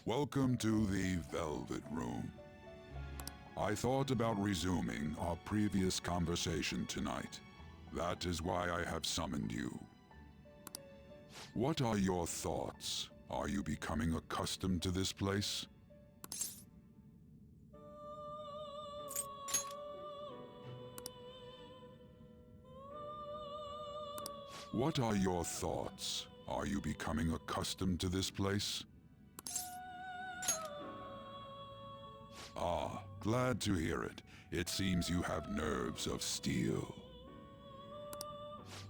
Welcome to the Velvet Room. I thought about resuming our previous conversation tonight. That is why I have summoned you. What are your thoughts? Are you becoming accustomed to this place? What are your thoughts? Are you becoming accustomed to this place? Ah, glad to hear it. It seems you have nerves of steel.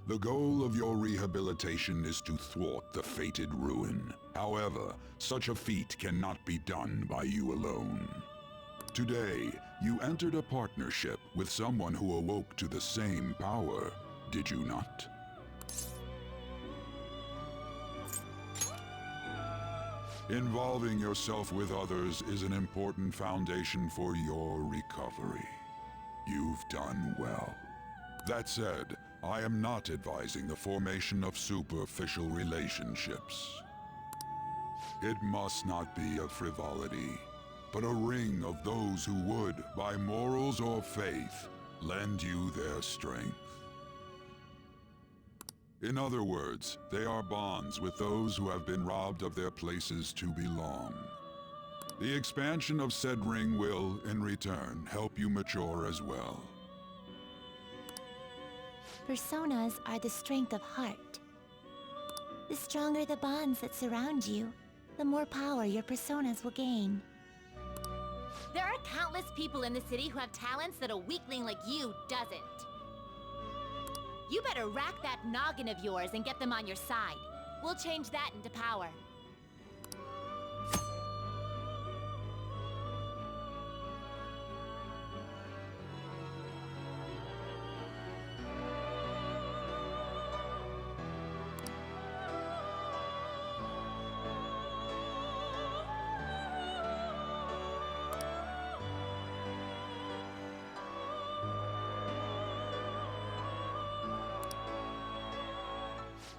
The goal of your rehabilitation is to thwart the fated ruin. However, such a feat cannot be done by you alone. Today, you entered a partnership with someone who awoke to the same power, did you not? Involving yourself with others is an important foundation for your recovery. You've done well. That said, I am not advising the formation of superficial relationships. It must not be a frivolity, but a ring of those who would, by morals or faith, lend you their strength. In other words, they are bonds with those who have been robbed of their places to belong. The expansion of said ring will, in return, help you mature as well. Personas are the strength of heart. The stronger the bonds that surround you, the more power your personas will gain. There are countless people in the city who have talents that a weakling like you doesn't. You better rack that noggin of yours and get them on your side. We'll change that into power.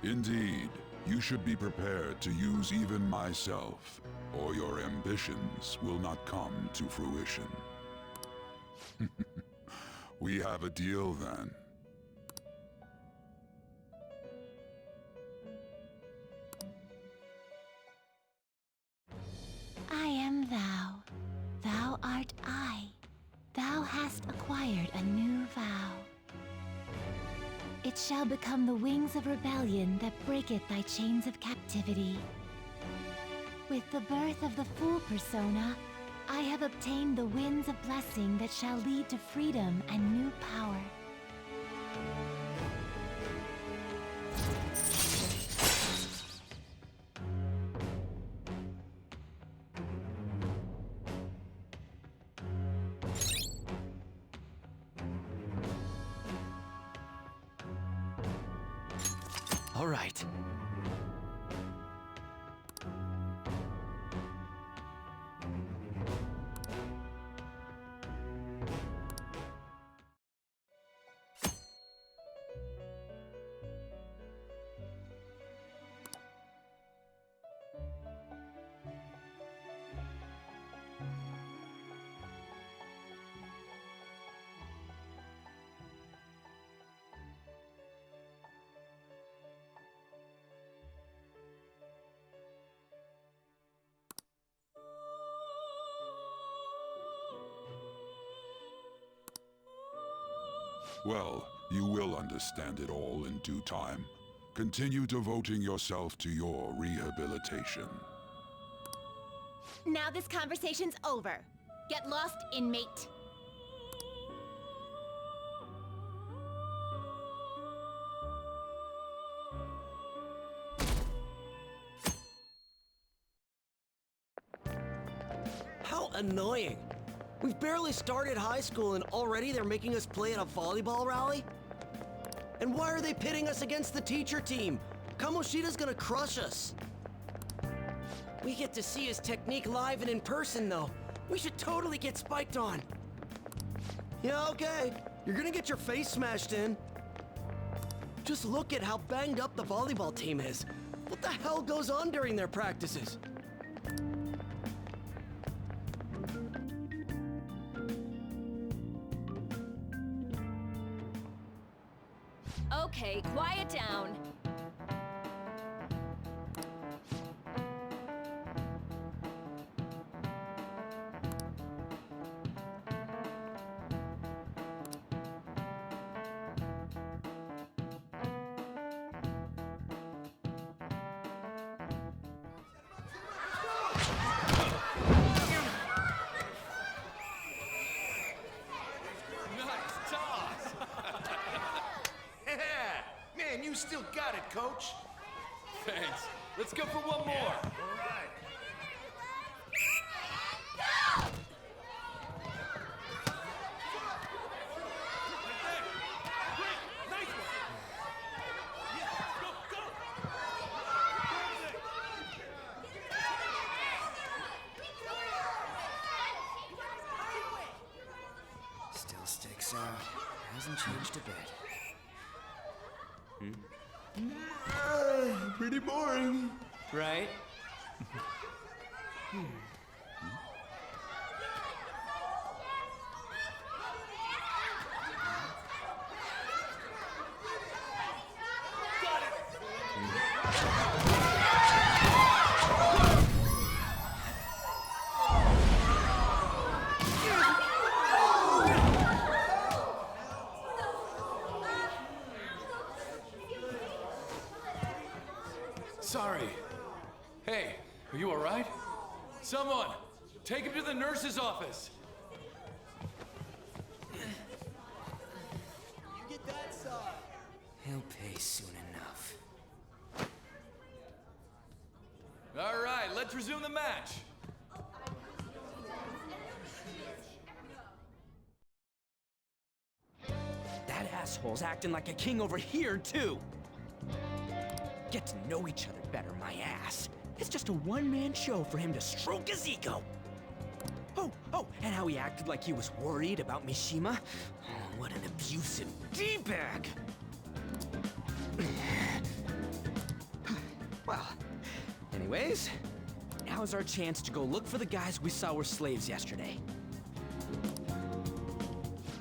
Indeed, you should be prepared to use even myself, or your ambitions will not come to fruition. We have a deal then. I am thou. Thou art I. Thou hast acquired a new vow. It shall become the wings of rebellion that breaketh thy chains of captivity. With the birth of the Fool persona, I have obtained the winds of blessing that shall lead to freedom and new power. All right. Well, you will understand it all in due time. Continue devoting yourself to your rehabilitation. Now this conversation's over. Get lost, inmate. How annoying. We've barely started high school and already they're making us play at a volleyball rally? And why are they pitting us against the teacher team? Kamoshida's gonna crush us. We get to see his technique live and in person though. We should totally get spiked on. Yeah, okay. You're gonna get your face smashed in. Just look at how banged up the volleyball team is. What the hell goes on during their practices? Okay, quiet down. Nice toss! Man, you still got it, coach. Thanks. Let's go for one more. All right. Still sticks out. Hasn't changed a bit. Pretty boring. Right? Sorry. Hey, are you all right? Someone, take him to the nurse's office. He'll pay soon enough. All right, let's resume the match. That asshole's acting like a king over here, too. Get to know each other better, my ass. It's just a one-man show for him to stroke his ego. Oh, and how he acted like he was worried about Mishima. Oh, what an abusive D-bag. Well, anyways, now's our chance to go look for the guys we saw were slaves yesterday.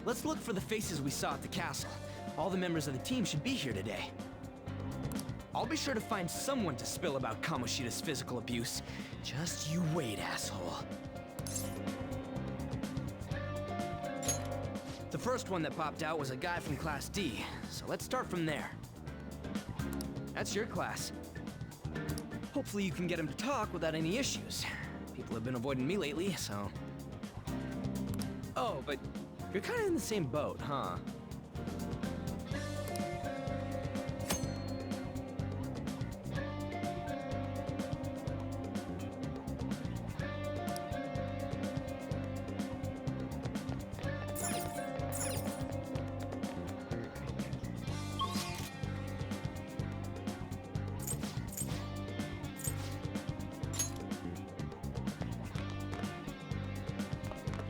Let's look for the faces we saw at the castle. All the members of the team should be here today. I'll be sure to find someone to spill about Kamoshida's physical abuse. Just you wait, asshole. The first one that popped out was a guy from Class D, so let's start from there. That's your class. Hopefully you can get him to talk without any issues. People have been avoiding me lately, so... Oh, but you're kind of in the same boat, huh?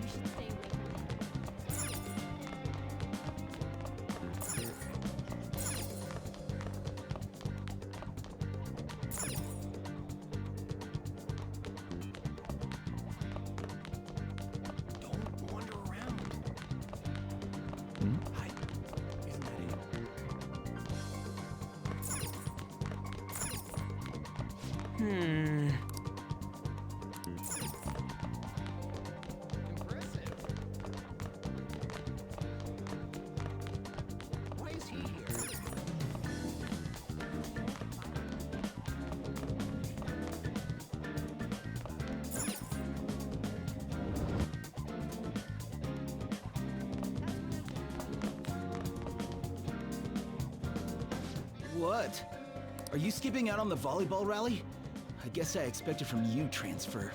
You should stay away from me. Don't wander around. Hi. Isn't that it? Impressive. Why is he here? What? Are you skipping out on the volleyball rally? I guess I expected from you, Transfer.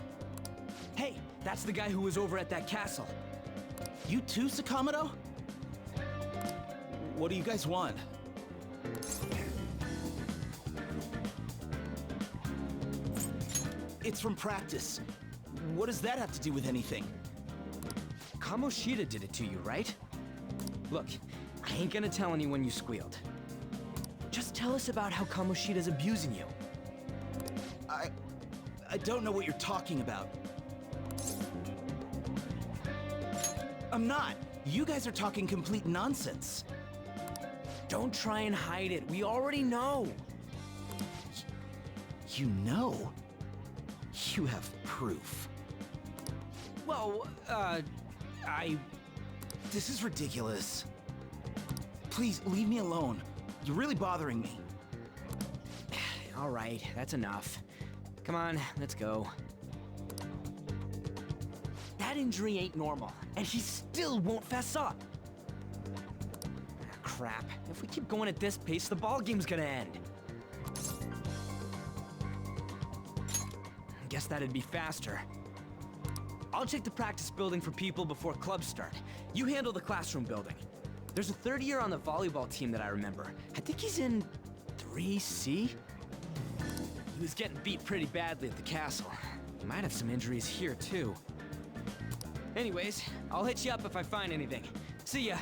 Hey, that's the guy who was over at that castle. You too, Sakamoto? What do you guys want? It's from practice. What does that have to do with anything? Kamoshida did it to you, right? Look, I ain't gonna tell anyone you squealed. Just tell us about how Kamoshida's abusing you. I don't know what you're talking about. I'm not. You guys are talking complete nonsense. Don't try and hide it. We already know. You know? You have proof. Well, This is ridiculous. Please, leave me alone. You're really bothering me. All right, that's enough. Come on, let's go. That injury ain't normal, and he still won't fess up. Crap. If we keep going at this pace, the ball game's gonna end. Guess that'd be faster. I'll check the practice building for people before clubs start. You handle the classroom building. There's a third year on the volleyball team that I remember. I think he's in 3C? He was getting beat pretty badly at the castle. He might have some injuries here, too. Anyways, I'll hit you up if I find anything. See ya!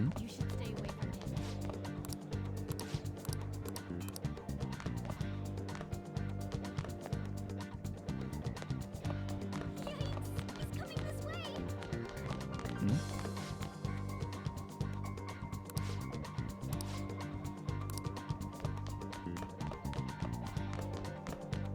You should stay away from him. He's coming this way! He's apparently a psycho.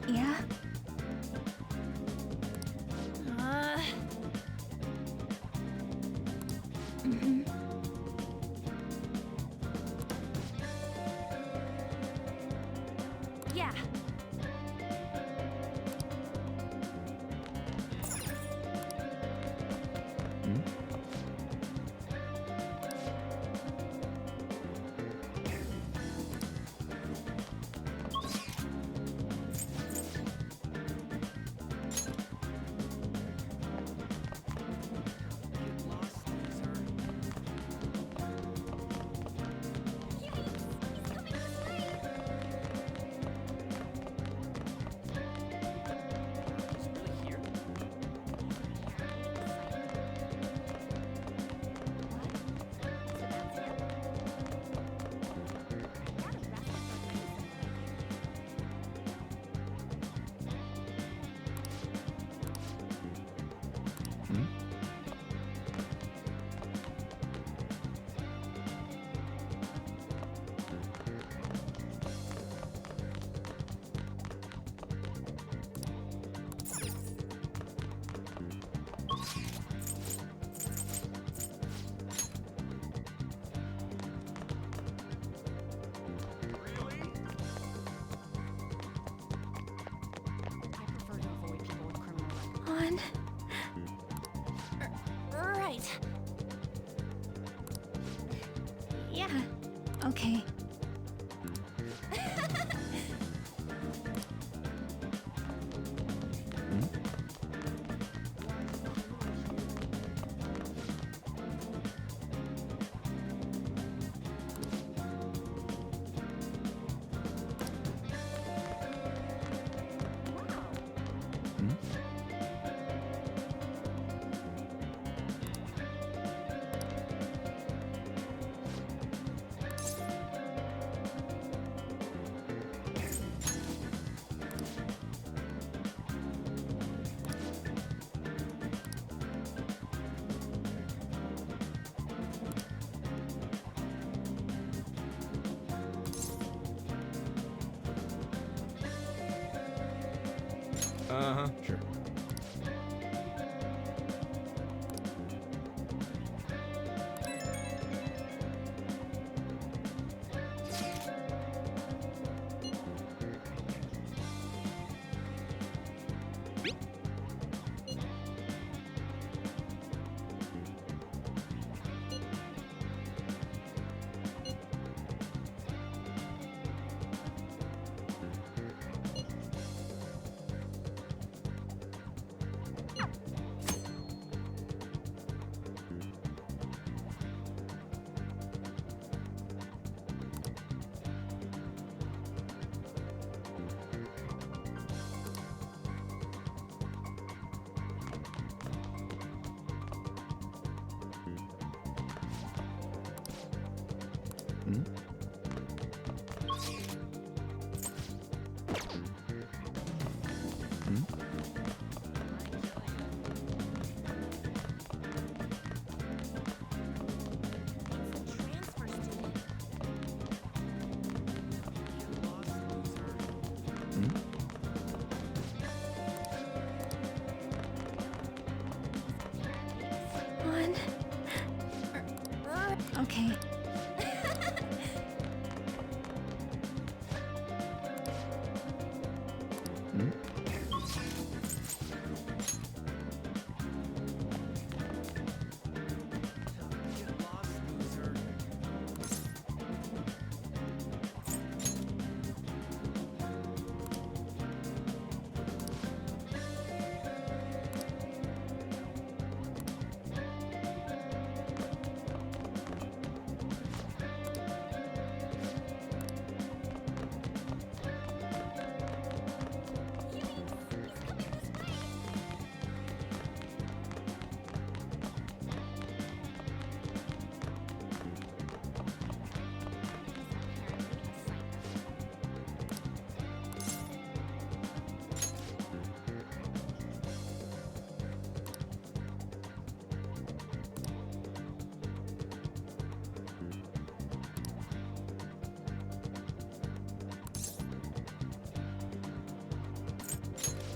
Yeah? Yeah. On. Right. Yeah. Okay. Uh-huh, sure. Transfer student. One. Okay. Get lost, loser.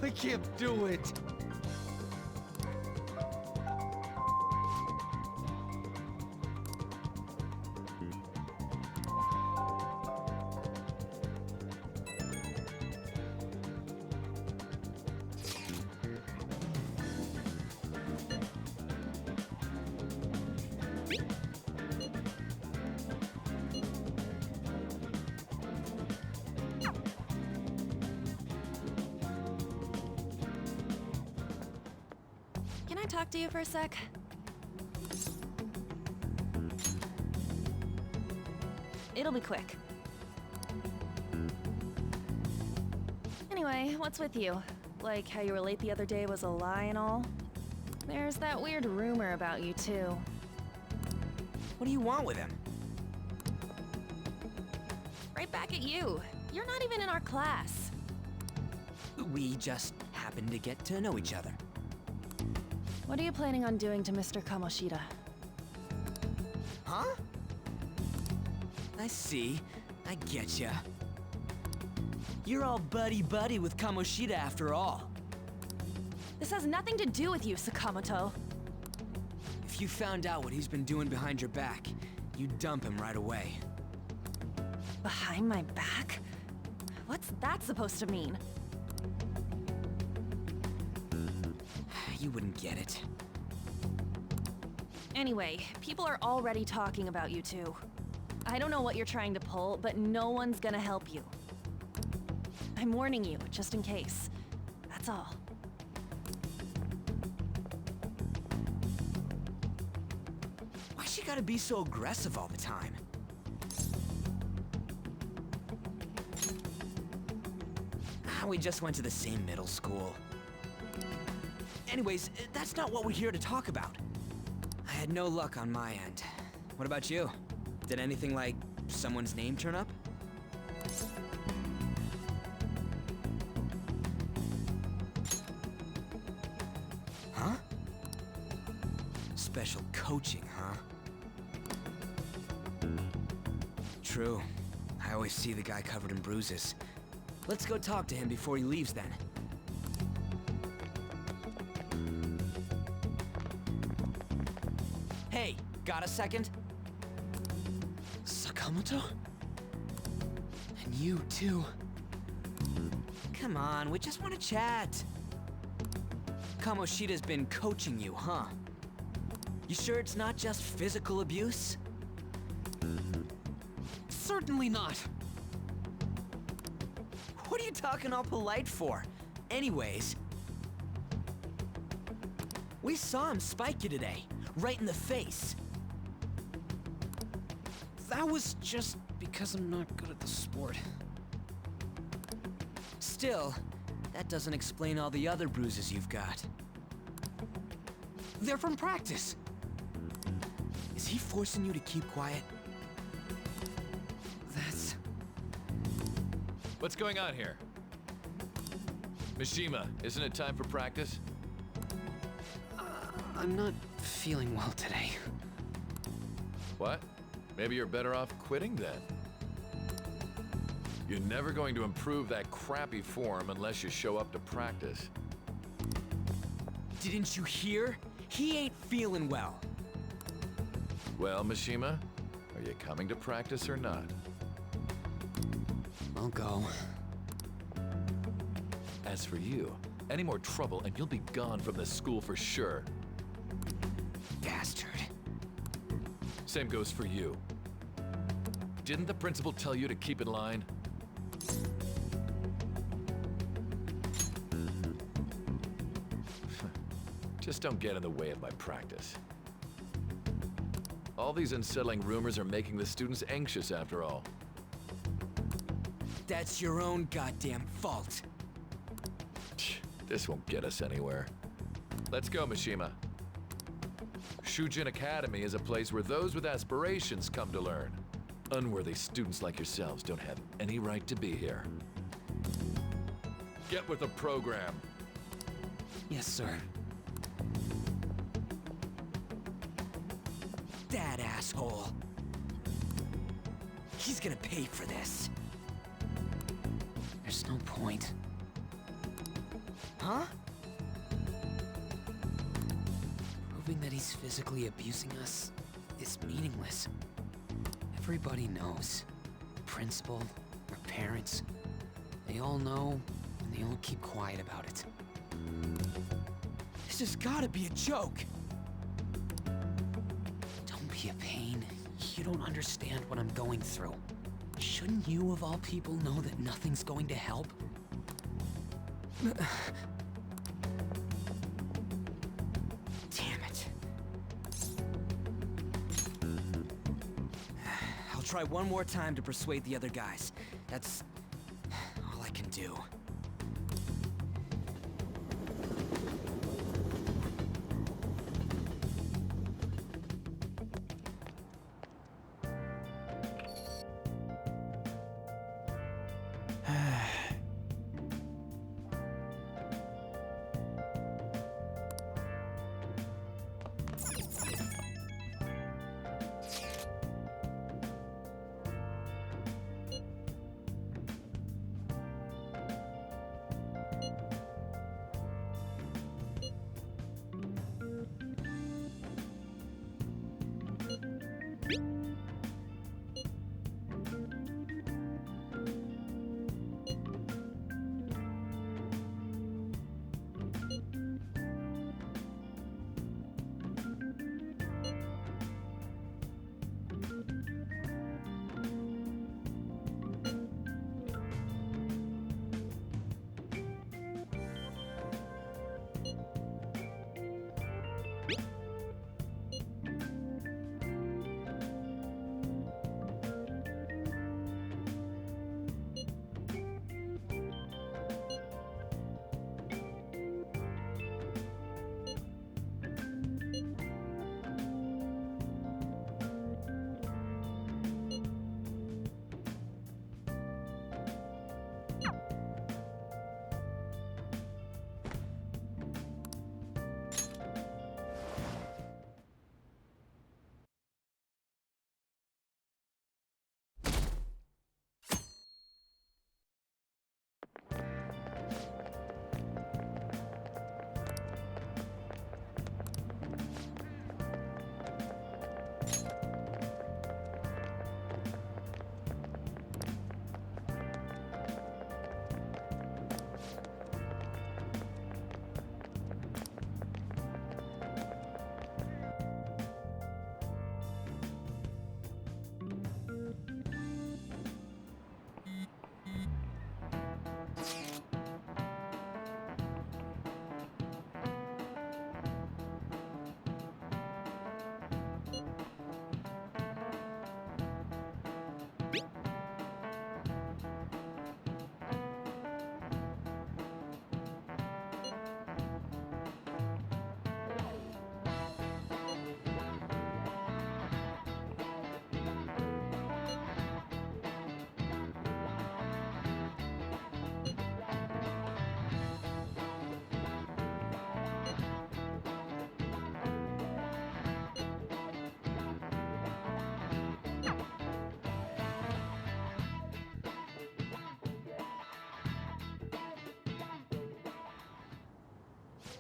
I can't do it. Can I talk to you for a sec? It'll be quick. Anyway, what's with you? Like how you were late the other day was a lie and all? There's that weird rumor about you too. What do you want with him? Right back at you. You're not even in our class. We just happened to get to know each other. What are you planning on doing to Mr. Kamoshida? Huh? I see. I getcha. You're all buddy-buddy with Kamoshida after all. This has nothing to do with you, Sakamoto. If you found out what he's been doing behind your back, you'd dump him right away. Behind my back? What's that supposed to mean? You wouldn't get it. Anyway, people are already talking about you two. I don't know what you're trying to pull, but no one's gonna help you. I'm warning you, just in case. That's all. Why she gotta be so aggressive all the time? We just went to the same middle school. Anyways, that's not what we're here to talk about. I had no luck on my end. What about you? Did anything like someone's name turn up? Huh? Special coaching, huh? True. I always see the guy covered in bruises. Let's go talk to him before he leaves then. Hey, got a second? Sakamoto? And you too. Come on, we just want to chat. Kamoshida's been coaching you, huh? You sure it's not just physical abuse? Certainly not. What are you talking all polite for? Anyways, we saw him spike you today, right in the face. That was just because I'm not good at the sport. Still, that doesn't explain all the other bruises you've got. They're from practice. Is he forcing you to keep quiet? What's going on here? Mishima, isn't it time for practice? I'm not feeling well today. What? Maybe you're better off quitting then. You're never going to improve that crappy form unless you show up to practice. Didn't you hear? He ain't feeling well. Well, Mishima, are you coming to practice or not? I'll go. As for you, any more trouble and you'll be gone from this school for sure. Bastard. Same goes for you. Didn't the principal tell you to keep in line? Just don't get in the way of my practice. All these unsettling rumors are making the students anxious after all. That's your own goddamn fault. This won't get us anywhere. Let's go, Mishima. Shujin Academy is a place where those with aspirations come to learn. Unworthy students like yourselves don't have any right to be here. Get with the program. Yes, sir. That asshole. He's gonna pay for this. There's no point. Huh? Proving that he's physically abusing us is meaningless. Everybody knows. The principal, our parents, they all know, and they all keep quiet about it. This has gotta be a joke. Don't be a pain. You don't understand what I'm going through. Shouldn't you, of all people, know that nothing's going to help? Damn it. I'll try one more time to persuade the other guys. That's all I can do.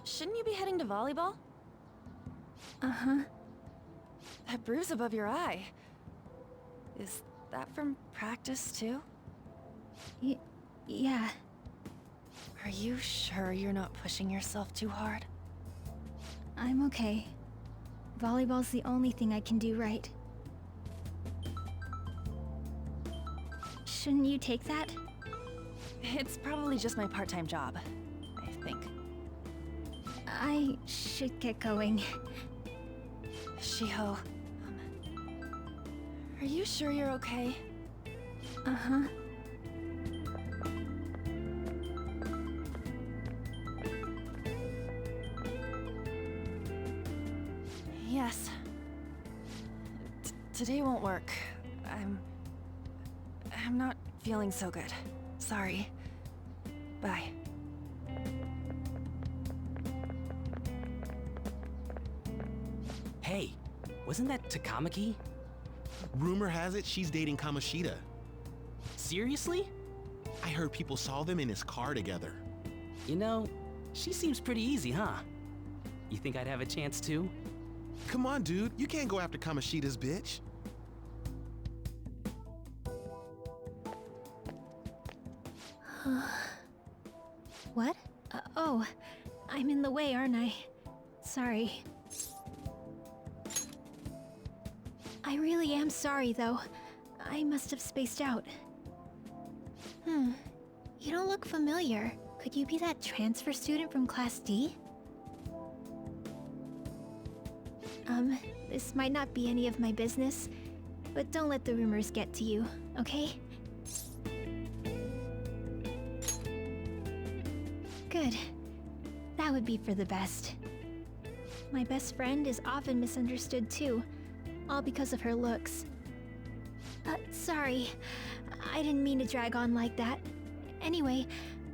Shouldn't you be heading to volleyball? Uh-huh. That bruise above your eye. Is that from practice, too? Yeah. Are you sure you're not pushing yourself too hard? I'm okay. Volleyball's the only thing I can do right. Shouldn't you take that? It's probably just my part-time job, I think. I should get going. Shiho, are you sure you're okay? Uh-huh. Yes. Today won't work. I'm not feeling so good. Sorry. Bye. Hey, wasn't that Takamaki? Rumor has it she's dating Kamoshida. Seriously? I heard people saw them in his car together. You know, she seems pretty easy, huh? You think I'd have a chance too? Come on, dude. You can't go after Kamoshida's bitch. What? Oh, I'm in the way, aren't I? Sorry. I really am sorry, though. I must have spaced out. You don't look familiar. Could you be that transfer student from Class D? This might not be any of my business, but don't let the rumors get to you, okay? Good. That would be for the best. My best friend is often misunderstood too, all because of her looks. Sorry. I didn't mean to drag on like that. Anyway,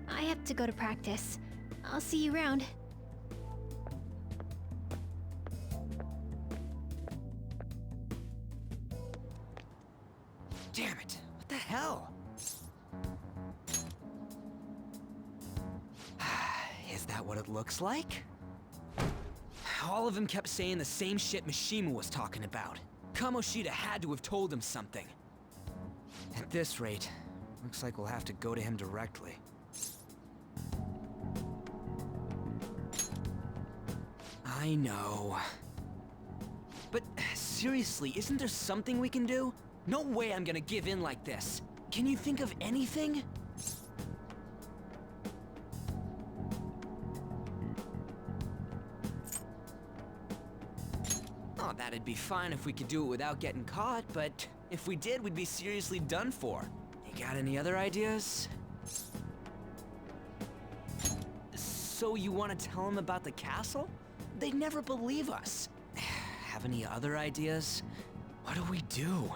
I have to go to practice. I'll see you around. Damn it! What the hell? Is that what it looks like? All of them kept saying the same shit Mishima was talking about. Kamoshida had to have told him something. At this rate, looks like we'll have to go to him directly. I know. But seriously, isn't there something we can do? No way I'm gonna give in like this. Can you think of anything? Oh, that'd be fine if we could do it without getting caught, but if we did, we'd be seriously done for. You got any other ideas? So you want to tell them about the castle? They'd never believe us. Have any other ideas? What do we do?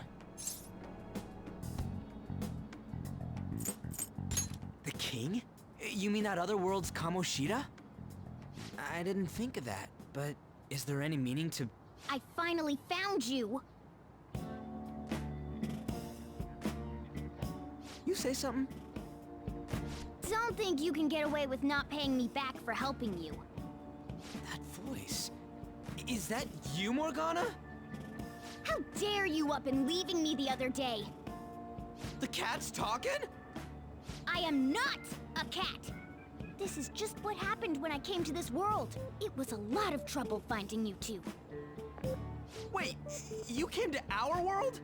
The king? You mean that other world's Kamoshida? I didn't think of that, but is there any meaning to... I finally found you! You say something? Don't think you can get away with not paying me back for helping you. That voice... Is that you, Morgana? How dare you up and leaving me the other day? The cat's talking? I am not a cat! This is just what happened when I came to this world. It was a lot of trouble finding you two. Wait, you came to our world?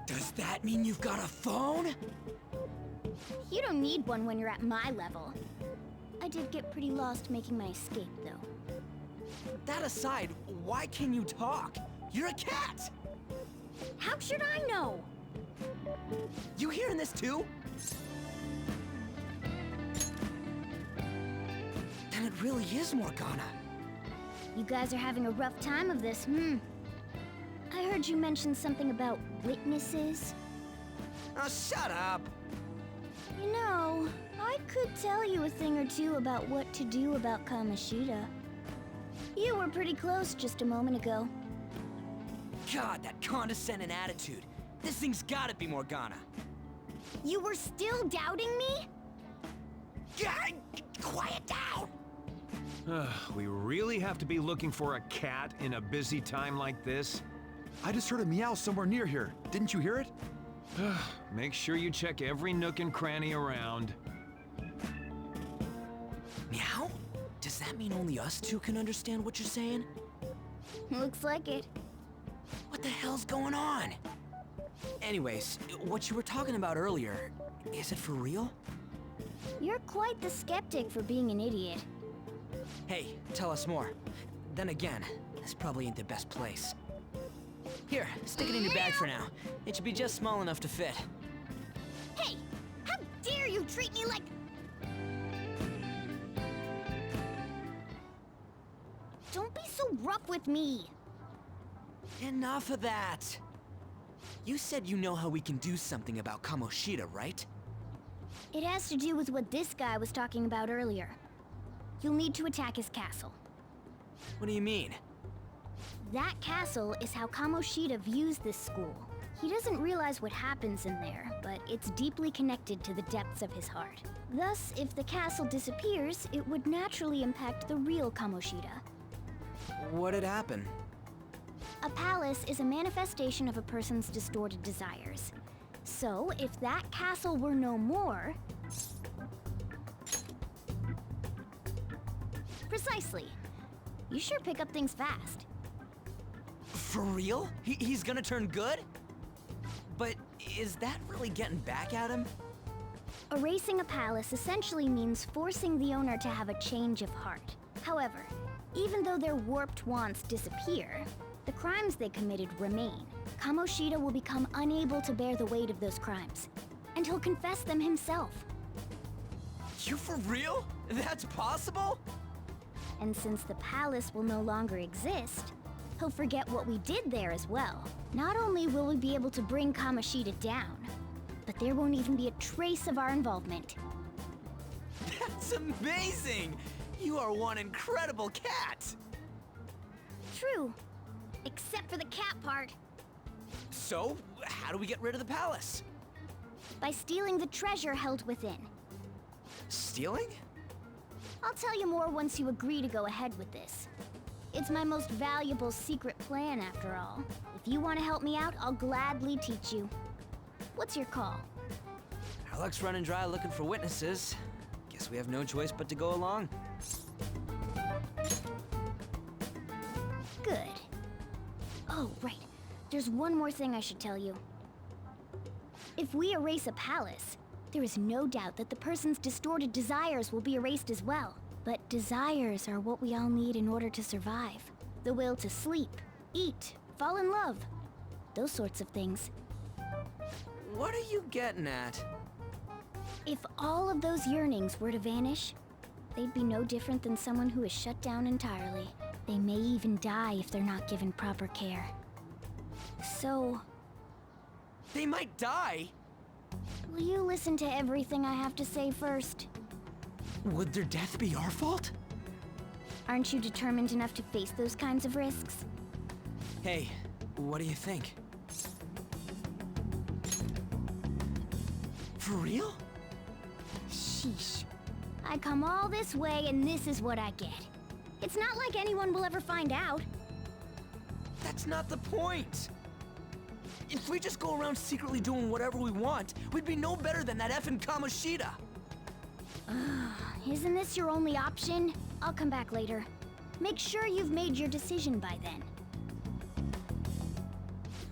Does that mean you've got a phone? You don't need one when you're at my level. I did get pretty lost making my escape, though. That aside, why can you talk? You're a cat! How should I know? You hearing this too? Then it really is Morgana. You guys are having a rough time of this, I heard you mention something about witnesses. Oh, shut up! You know, I could tell you a thing or two about what to do about Kamoshida. You were pretty close just a moment ago. God, that condescending attitude. This thing's gotta be Morgana. You were still doubting me? Yeah, quiet down! We really have to be looking for a cat in a busy time like this? I just heard a meow somewhere near here. Didn't you hear it? Make sure you check every nook and cranny around. Meow? Does that mean only us two can understand what you're saying? Looks like it. What the hell's going on? Anyways, what you were talking about earlier, is it for real? You're quite the skeptic for being an idiot. Hey, tell us more. Then again, this probably ain't the best place. Here, stick it in your bag for now. It should be just small enough to fit. Hey! How dare you treat me like... Don't be so rough with me! Enough of that! You said you know how we can do something about Kamoshida, right? It has to do with what this guy was talking about earlier. You'll need to attack his castle. What do you mean? That castle is how Kamoshida views this school. He doesn't realize what happens in there, but it's deeply connected to the depths of his heart. Thus, if the castle disappears, it would naturally impact the real Kamoshida. What'd happen? A palace is a manifestation of a person's distorted desires. So, if that castle were no more... Precisely. You sure pick up things fast. For real? He's gonna turn good? But is that really getting back at him? Erasing a palace essentially means forcing the owner to have a change of heart. However, even though their warped wants disappear, the crimes they committed remain. Kamoshida will become unable to bear the weight of those crimes, and he'll confess them himself. You for real? That's possible? And since the palace will no longer exist, he'll forget what we did there as well. Not only will we be able to bring Kamoshida down, but there won't even be a trace of our involvement. That's amazing! You are one incredible cat! True. Except for the cat part. So, how do we get rid of the palace? By stealing the treasure held within. Stealing? I'll tell you more once you agree to go ahead with this. It's my most valuable secret plan, after all. If you want to help me out, I'll gladly teach you. What's your call? Our luck's running dry looking for witnesses. Guess we have no choice but to go along. Good. Oh, right. There's one more thing I should tell you. If we erase a palace, there is no doubt that the person's distorted desires will be erased as well. But desires are what we all need in order to survive. The will to sleep, eat, fall in love. Those sorts of things. What are you getting at? If all of those yearnings were to vanish, they'd be no different than someone who is shut down entirely. They may even die if they're not given proper care. So... They might die? Will you listen to everything I have to say first? Would their death be our fault? Aren't you determined enough to face those kinds of risks? Hey, what do you think? For real? Sheesh. I come all this way and this is what I get. It's not like anyone will ever find out. That's not the point! If we just go around secretly doing whatever we want, we'd be no better than that effing Kamoshida! Isn't this your only option? I'll come back later. Make sure you've made your decision by then.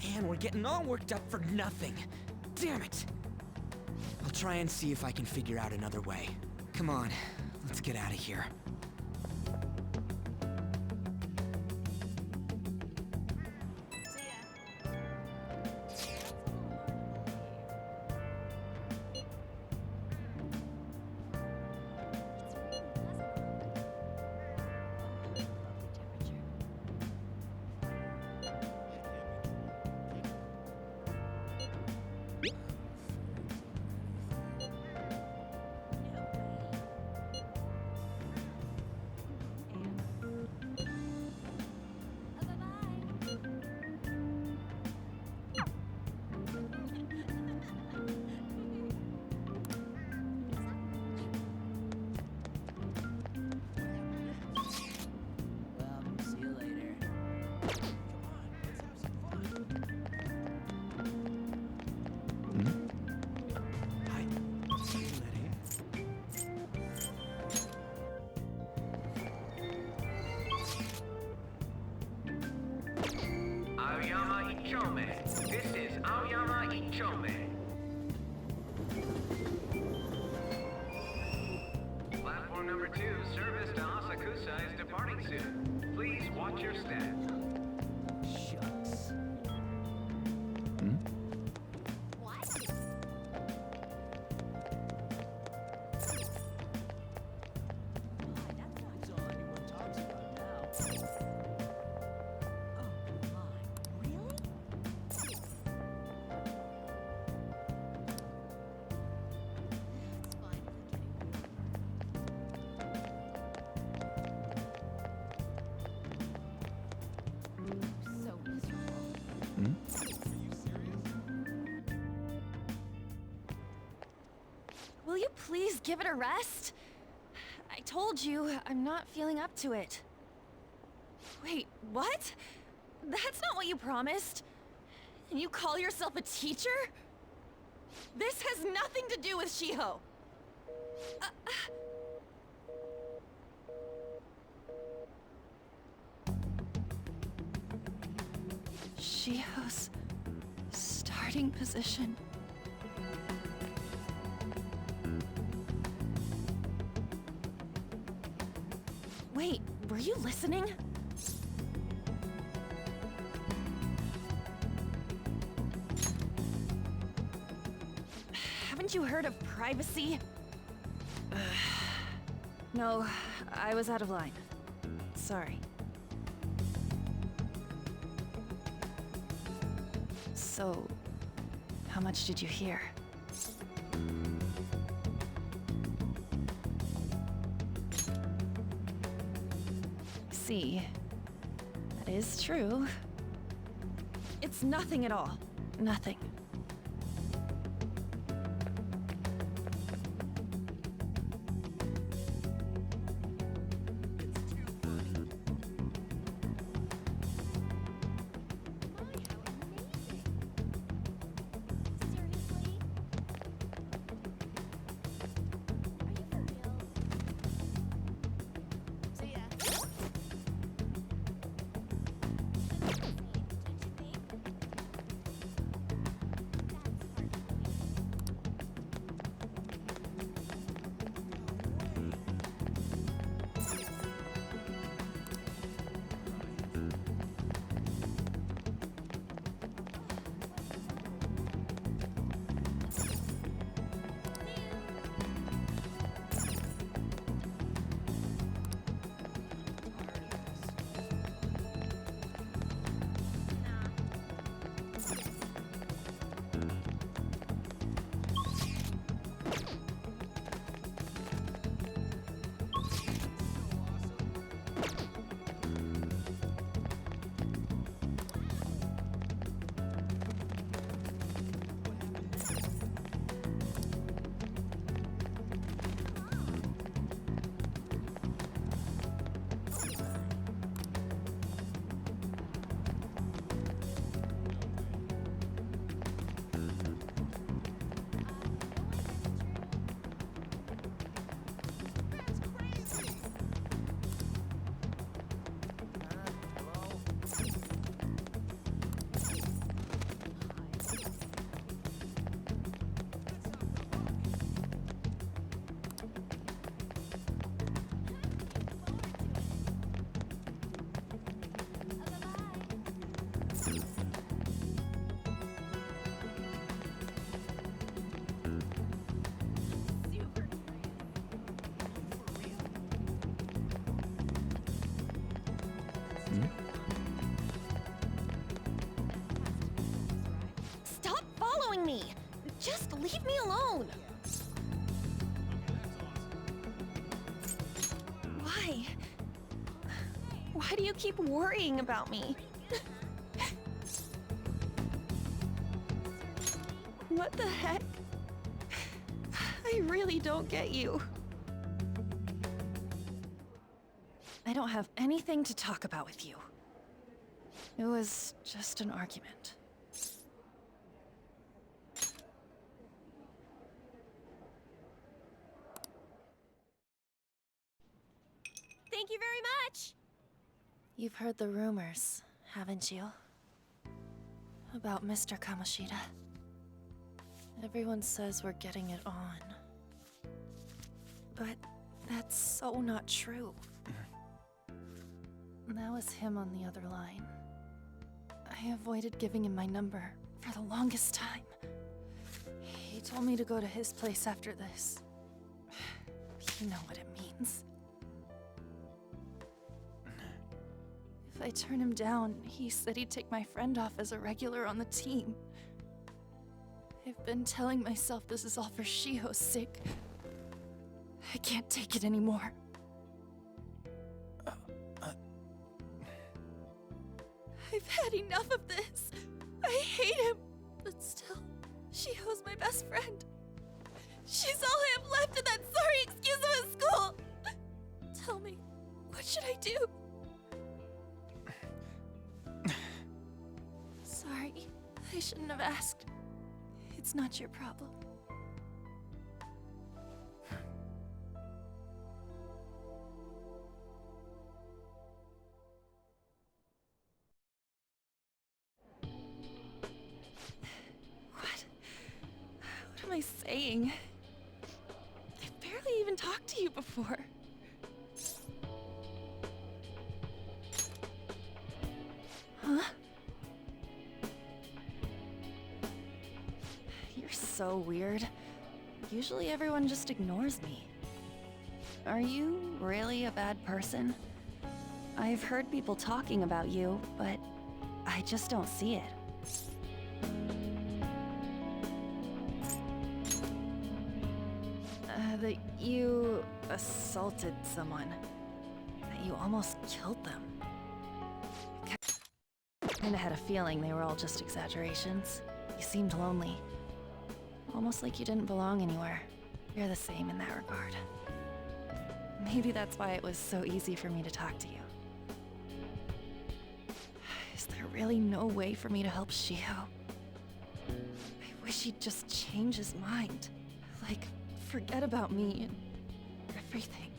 Man, we're getting all worked up for nothing. Damn it! I'll try and see if I can figure out another way. Come on, let's get out of here. Ichome. This is Aoyama Ichome. Platform number 2, service to Asakusa is departing soon. Please watch your step. Shucks. Will you please give it a rest? I told you, I'm not feeling up to it. Wait, what? That's not what you promised. And you call yourself a teacher? This has nothing to do with Shiho. Shiho's starting position. Wait, were you listening? Haven't you heard of privacy? No, I was out of line. Sorry. So, how much did you hear? See, that is true. It's nothing at all. Nothing. Stop following me! Just leave me alone! Why? Why do you keep worrying about me? What the heck? I really don't get you. I don't have anything to talk about with you. It was just an argument. Thank you very much! You've heard the rumors, haven't you? About Mr. Kamoshida. Everyone says we're getting it on. But that's so not true. That was him on the other line. I avoided giving him my number for the longest time. He told me to go to his place after this. You know what it means. If I turn him down, he said he'd take my friend off as a regular on the team. I've been telling myself this is all for Shiho's sake. I can't take it anymore. I've had enough of this. I hate him. But still, Shiho's my best friend. She's all I have left in that sorry excuse of a school. Tell me, what should I do? Sorry, I shouldn't have asked. It's not your problem. What am I saying? I've barely even talked to you before. Huh? You're so weird. Usually everyone just ignores me. Are you really a bad person? I've heard people talking about you, but I just don't see it. That you assaulted someone. That you almost killed them. Kinda had a feeling they were all just exaggerations. You seemed lonely. Almost like you didn't belong anywhere. You're the same in that regard. Maybe that's why it was so easy for me to talk to you. Is there really no way for me to help Shiho? I wish he'd just change his mind. Like, forget about me and everything.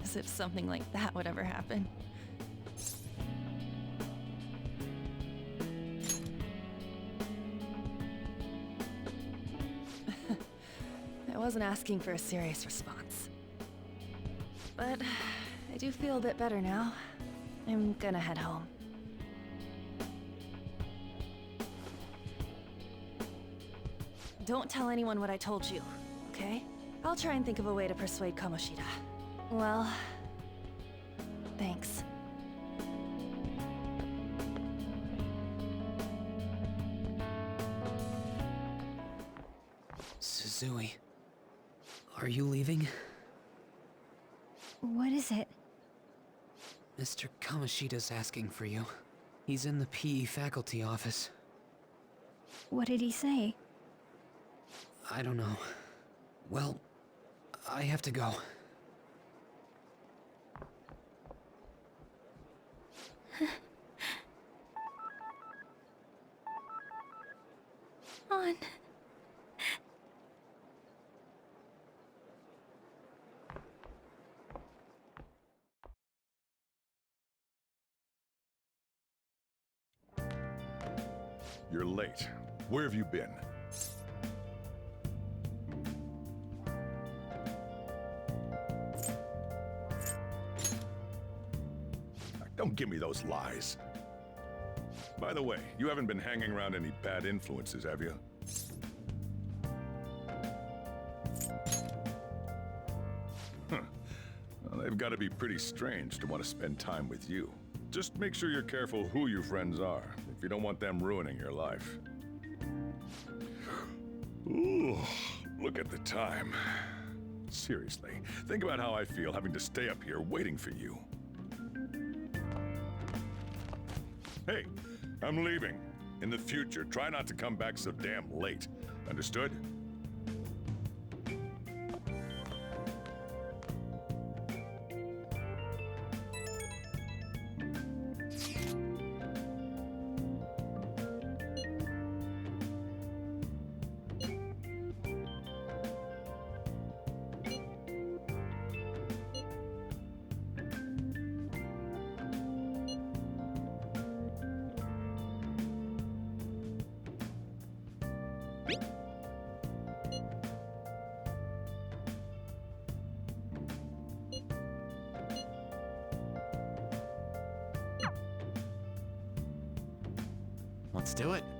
As if something like that would ever happen. I wasn't asking for a serious response. But I do feel a bit better now. I'm gonna head home. Don't tell anyone what I told you, okay? I'll try and think of a way to persuade Kamoshida. Well, thanks. Suzui, are you leaving? What is it? Mr. Kamoshida's asking for you. He's in the PE faculty office. What did he say? I don't know. Well, I have to go. On. You're late. Where have you been? Don't give me those lies. By the way, you haven't been hanging around any bad influences, have you? Huh. Well, they've got to be pretty strange to want to spend time with you. Just make sure you're careful who your friends are, if you don't want them ruining your life. Ooh, look at the time. Seriously, think about how I feel having to stay up here waiting for you. Hey, I'm leaving. In the future, try not to come back so damn late. Understood? Let's do it.